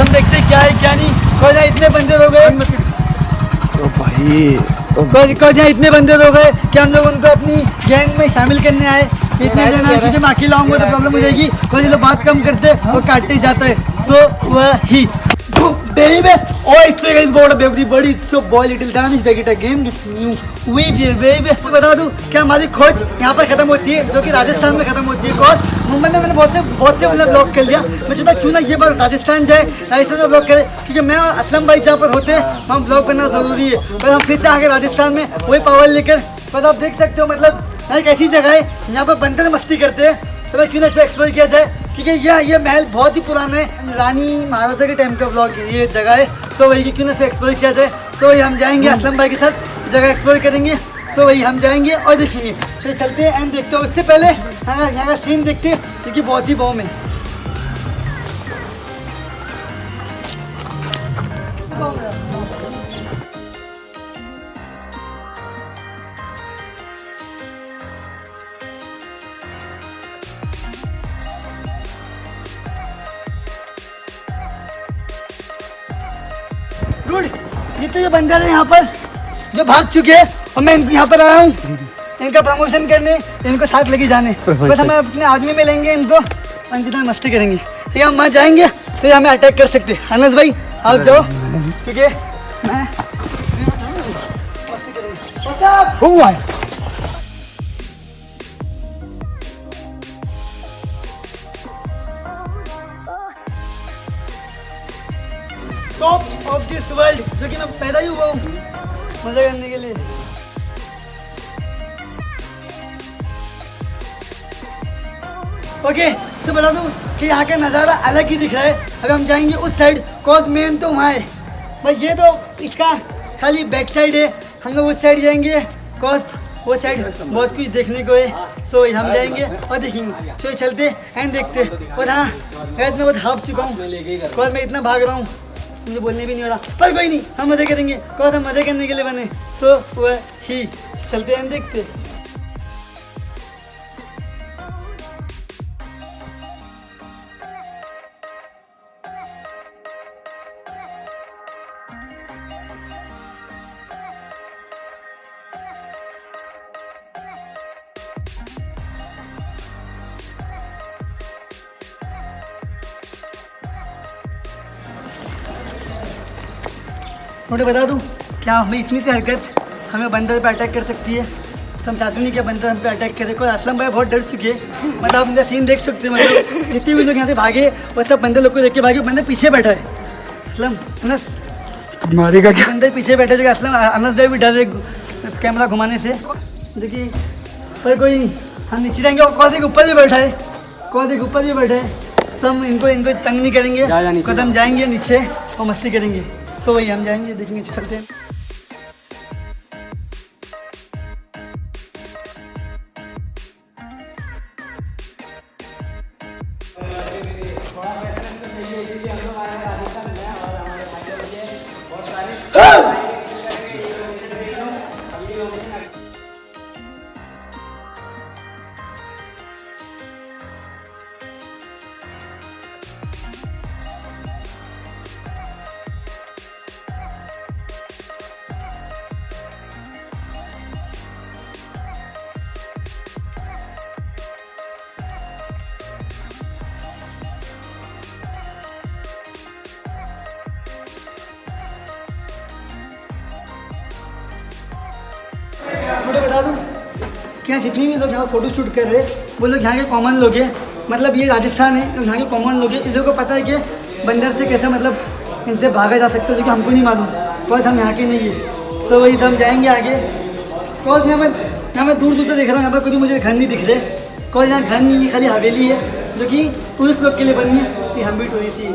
हम देखते क्या है क्या नहीं। कौन है इतने बंदे हो गए तो भाई कौन है इतने बंदे हो गए कि हम लोग उनको अपनी गैंग में शामिल करने आए। इतने जन आए क्योंकि मैं अकेला आऊंगा तो प्रॉब्लम हो जाएगी। कोई लोग बात कम करते और काटते ही जाता है। सो वही baby, oh it's so guys what up everybody, it's so boy little time is back it again with new video baby। तो बता दूं क्या हमारी खोज यहाँ पर खत्म होती है जो कि राजस्थान में खत्म होती है। कॉज मुंबई में मैंने बहुत से मतलब ब्लॉग कर लिया। मैं चाहता क्यों ना ये बार राजस्थान जाए, राजस्थान में ब्लॉग करे क्योंकि मैं असलम भाई जहाँ पर होते हैं वहाँ ब्लॉग करना ज़रूरी है। पर हम फिर से आगे राजस्थान में वही पावर लेकर, पर आप देख सकते हो मतलब एक ऐसी जगह है यहाँ पर बंदर मस्ती करते हैं। तो मैं क्यों ना इसको एक्सप्लोर किया जाए क्योंकि ये महल बहुत ही पुराना है, रानी महाराजा के टाइम का ब्लॉग ये जगह है। सो वही कि क्यों ना इसको एक्सप्लोर किया जाए। सो वही हम जाएंगे असलम भाई के साथ जगह एक्सप्लोर करेंगे। सो वही हम जाएंगे और देखेंगे। चलिए चलते हैं एंड देखते हैं। उससे पहले यहाँ का सीन देखते हैं क्योंकि बहुत ही बॉम है। गुड, जितने जो बंदर हैं यहाँ पर जो भाग चुके हैं और मैं यहाँ पर आया हूँ इनका प्रमोशन करने, इनको साथ लेके जाने। बस हम अपने आदमी में लेंगे इनको और इनकी तरह मस्ती करेंगे। ठीक है, हम वहाँ जाएंगे तो हमें अटैक कर सकते हैं। अनस भाई आप जाओ क्योंकि मैं टॉप ऑफ दिस वर्ल्ड जो कि मैं पैदा ही हुआ हूँ मजा करने के लिए। ओके, तो बता दूँ कि यहाँ का नज़ारा अलग ही दिख रहा है। अगर हम जाएंगे उस साइड कॉज मेन तो वहाँ है भाई, ये तो इसका खाली बैक साइड है। हम लोग उस साइड जाएंगे कॉज वो साइड बहुत कुछ देखने को है। सो हम जाएंगे और देखेंगे। चलो चलते एंड देखते। और हाँ मैं बहुत हाफ चुका हूँ कॉज मैं इतना भाग रहा हूँ मुझे बोलने भी नहीं हो रहा, पर कोई नहीं हम मज़े करेंगे कौन हम मज़े करने के लिए बने। सो वही चलते हैं देखते। मुझे बता दूँ क्या हमें इतनी सी हरकत हमें बंदर पे अटैक कर सकती है। तो हम चाहते नहीं कि बंदर हम पे अटैक करे। कोई असलम भाई बहुत डर चुके हैं, मतलब आप इनका सीन देख सकते हैं। मतलब जितने भी लोग यहाँ से भागे वो सब बंदर लोग को देख के भागे। बंदर पीछे बैठा है। असलम अनस मारेगा क्या? बंदर पीछे बैठे जो असलम अनस भाई भी डर रहे कैमरा घुमाने से। देखिए पर कोई नहीं, हम नीचे जाएंगे और कौन के ऊपर भी बैठा है, कौन के ऊपर भी बैठा है। सब इनको तंग नहीं करेंगे कदम हम जाएंगे नीचे और मस्ती करेंगे। सो वही हम जाएंगे देखेंगे चलते हैं। मुझे बता दूँ कि यहाँ जितनी भी लोग यहाँ फोटो शूट कर रहे हैं वो लोग यहाँ के कॉमन लोग हैं। मतलब ये राजस्थान है, यहाँ के कॉमन लोग हैं। इन लोगों को पता है कि बंदर से कैसे मतलब इनसे भागा जा सकता है, जो कि हमको नहीं मालूम। बस हम यहाँ के नहीं है, सो वही से हम जाएंगे आगे। कौन यहाँ मैं दूर दूर तक देख रहा हूँ, यहाँ पर कोई भी मुझे घर नहीं दिख रहे। कौन यहाँ घर नहीं है, खाली हवेली है जो कि टूरिस्ट लोग के लिए बनी है, कि हम भी टूरिस्ट ही।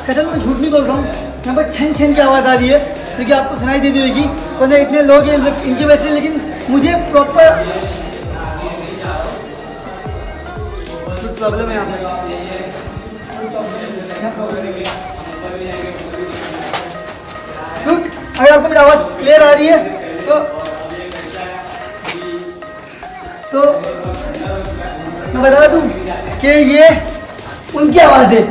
कसम मैं झूठ नहीं बोल रहा हूँ, यहाँ पर छन छन की आवाज़ आ रही है, क्योंकि आपको सुनाई दे दी होगी। वरना इतने लोग हैं इनकी वजह से, लेकिन मुझे प्रॉपर प्रॉब्लम है यहाँ पर। अगर आपको मेरी आवाज़ क्लियर आ रही है तो मैं बता दूँ कि ये उनकी आवाज़ है,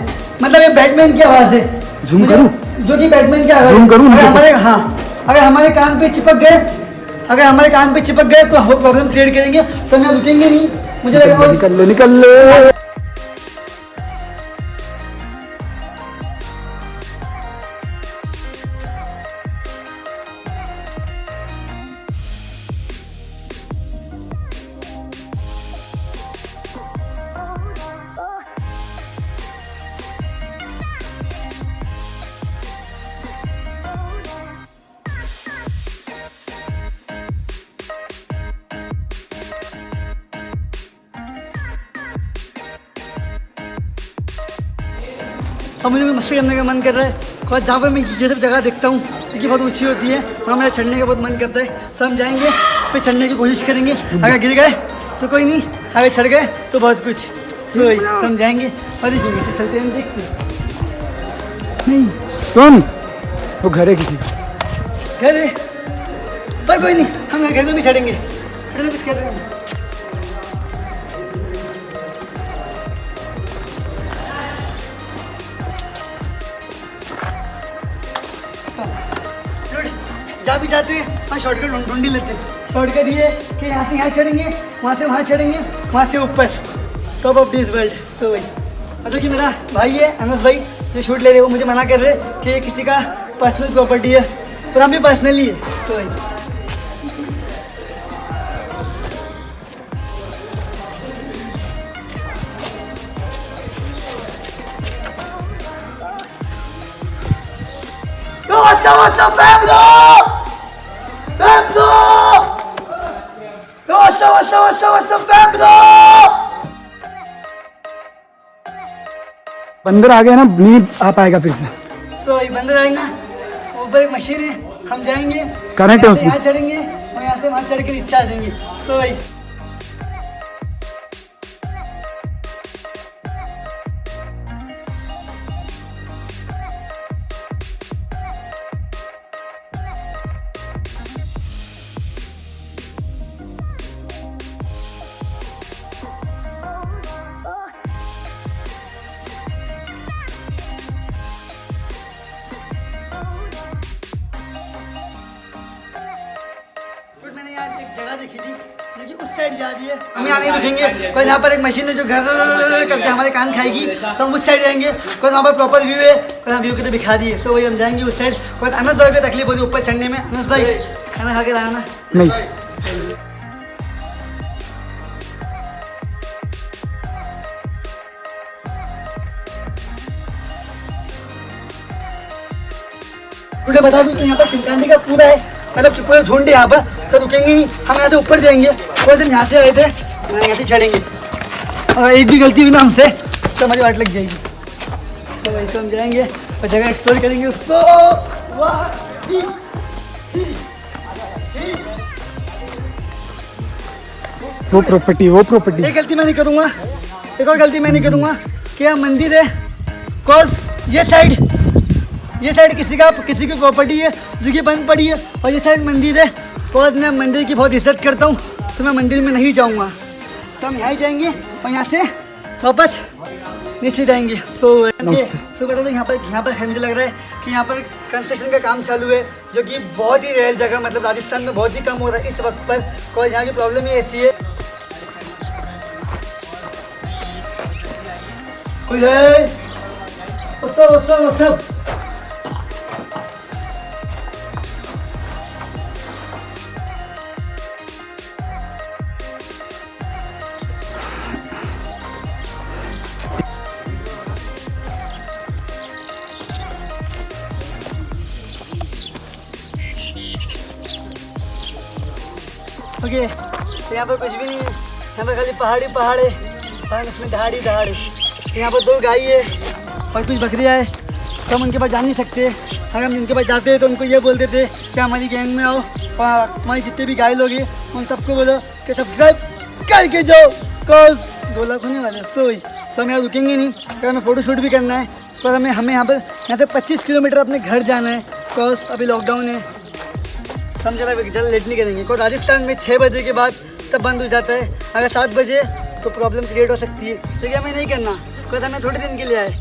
मतलब ये बैटमैन की आवाज़ है। जूम करूं? जो कि बैटमैन की आवाज़। जूम करूं? अगर हमारे कान पे चिपक गए तो प्रॉब्लम क्रिएट करेंगे, तो हम यहाँ रुकेंगे नहीं। मुझे लगा निकल ले। अब मुझे मस्ती करने का मन कर रहा है, और जहाँ पर मैं ये सब जगह देखता हूँ क्योंकि बहुत ऊंची होती है, वहाँ मेरा चढ़ने का बहुत मन करता है। सो हम जाएंगे, फिर चढ़ने की कोशिश करेंगे। अगर गिर गए तो कोई नहीं, अगर चढ़ गए तो बहुत कुछ। सो हम जाएंगे और देखेंगे, तो चलते हैं, देखते नहीं सुन, वो घर है किसी घर है, पर कोई नहीं, हम घर में भी चढ़ेंगे। कुछ कहते हैं जहाँ भी जाते हैं वहाँ शॉर्टकट ढूंढ ही लेते हैं। शॉर्टकट ये कि यहाँ से यहाँ चढ़ेंगे, वहाँ से वहाँ चढ़ेंगे, वहाँ से ऊपर, टॉप ऑफ दिस वर्ल्ड। सो वही मतलब कि मेरा भाई है अनस भाई, जो शूट ले रहे, वो मुझे मना कर रहे कि ये किसी का पर्सनल प्रॉपर्टी है, पर हम भी पर्सनली है। सो वही बंदर आ गया ना, नहीं आ पाएगा फिर से। सो वही बंदर आएगा, ऊपर एक मशीन है, हम जाएंगे, करंट है उसमें, यहाँ चढ़ेंगे और यहाँ से वहाँ चढ़ के नीचे आ जाएंगे। सो वही मैंने यहाँ एक जगह देखी थी जो कि उस साइड जा रही है, हम यहाँ नहीं रुकेंगे। कोई यहाँ पर एक मशीन है जो घर करके हमारे कान खाएगी, तो हम उस साइड जाएंगे। कोई वहाँ पर प्रॉपर व्यू है, कोई व्यू के तो दिखा दिए, तो वही हम जाएंगे उस साइड। कोई अनस भाई को तकलीफ होती है ऊपर चढ़ने में। अनस भाई खाना खा के आना नहीं। उन्हें बता दूँ कि यहाँ पर चिंतानी का पूरा है, मतलब पूरे झुंड है यहाँ पर, तो रुकेंगे नहीं। हम यहाँ से ऊपर जाएंगे, और हम यहाँ से आए थे, यहाँ से चढ़ेंगे। अगर एक भी गलती हुई ना हमसे तो हमारी वाट लग जाएगी। तो वैसे हम जाएंगे और जगह एक्सप्लोर करेंगे उसको। वो प्रॉपर्टी एक गलती मैं नहीं करूँगा, एक और गलती मैं नहीं करूँगा कि यहाँ मंदिर है, कॉज ये साइड किसी की प्रॉपर्टी है जो कि बंद पड़ी है, और ये साइड मंदिर है। कॉज मैं मंदिर की बहुत इज्जत करता हूँ, तो मैं मंदिर में नहीं जाऊँगा। तो हम यहाँ ही जाएंगे और यहाँ से वापस नीचे जाएंगे। सो बता दो यहाँ पर मुझे लग रहा है कि यहाँ पर कंस्ट्रक्शन का काम चालू है, जो कि बहुत ही रेयर जगह, मतलब राजस्थान में बहुत ही कम हो रहा है इस वक्त पर। और यहाँ की प्रॉब्लम ही ऐसी है। कोई है? What's up? ओके, तो यहाँ पर कुछ भी नहीं है, यहाँ पर खाली पहाड़ है और उसमें दहाड़ है। तो यहाँ पर 2 गाय है और कुछ बकरियाँ है। तो हम उनके पास जा नहीं सकते। अगर हम उनके पास जाते हैं तो उनको ये बोलते थे कि हमारी गैंग में आओ और हमारी जितने भी गाय लोग हैं उन सबको बोलो कि सब्सक्राइब करके जाओ, कॉज 2 लाख होने वाले। सो हम यहाँ रुकेंगे नहीं, तो हमें फ़ोटो शूट भी करना है। पर हमें यहाँ से 25 किलोमीटर अपने घर जाना है, कॉज अभी लॉकडाउन है। हम ज़्यादा लेट नहीं करेंगे, क्योंकि राजस्थान में 6 बजे के बाद सब बंद हो जाता है। अगर 7 बजे तो प्रॉब्लम क्रिएट हो सकती है, लेकिन हमें नहीं करना, क्योंकि हमें थोड़े दिन के लिए आए।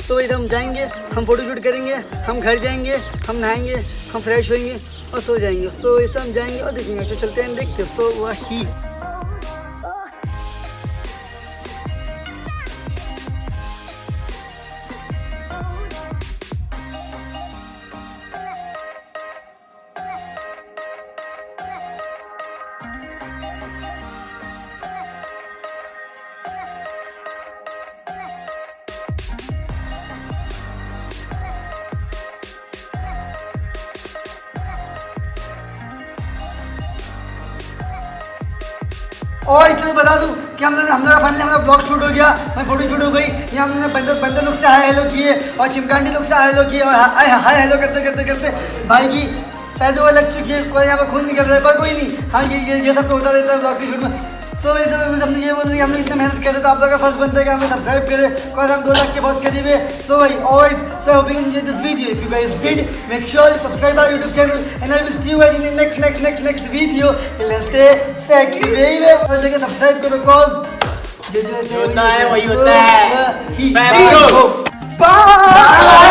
तो इधर हम जाएंगे, हम फोटो शूट करेंगे, हम घर जाएंगे, हम नहाएंगे, हम फ्रेश होएंगे और सो जाएंगे। सो ऐसा हम जाएंगे और देखेंगे। तो चलते हैं, देखते। सो वही और इतना बता दूं कि हमारा फाइनली हमारा ब्लॉग शूट हो गया, हमारी फोटो शूट हो गई। यहाँ हमने बंदर लोग से हाय हेलो किए और चिमकांडी लोग से हाय हेलो किए और हाय हेलो करते भाई की शायद वो लग चुकी है। कोई यहाँ पर खून निकल रहा है, पर कोई नहीं। हाँ, ये सब तो होता रहता है ब्लॉग की शूट में। सो ये सब हमने ये बोला कि हमने इतना मेहनत किया था, तो आप लोग का फर्स्ट बनता है कि हमें सब्सक्राइब करें, और हम 2 लाख के बहुत करीब है। सो भाई so hoping you enjoyed this video. If you guys did, make sure you subscribe our YouTube channel, and I will see you guys in the next video. Let's stay sexy, baby. और जगह subscribe करो, cause जो होता है वही होता है। Bye.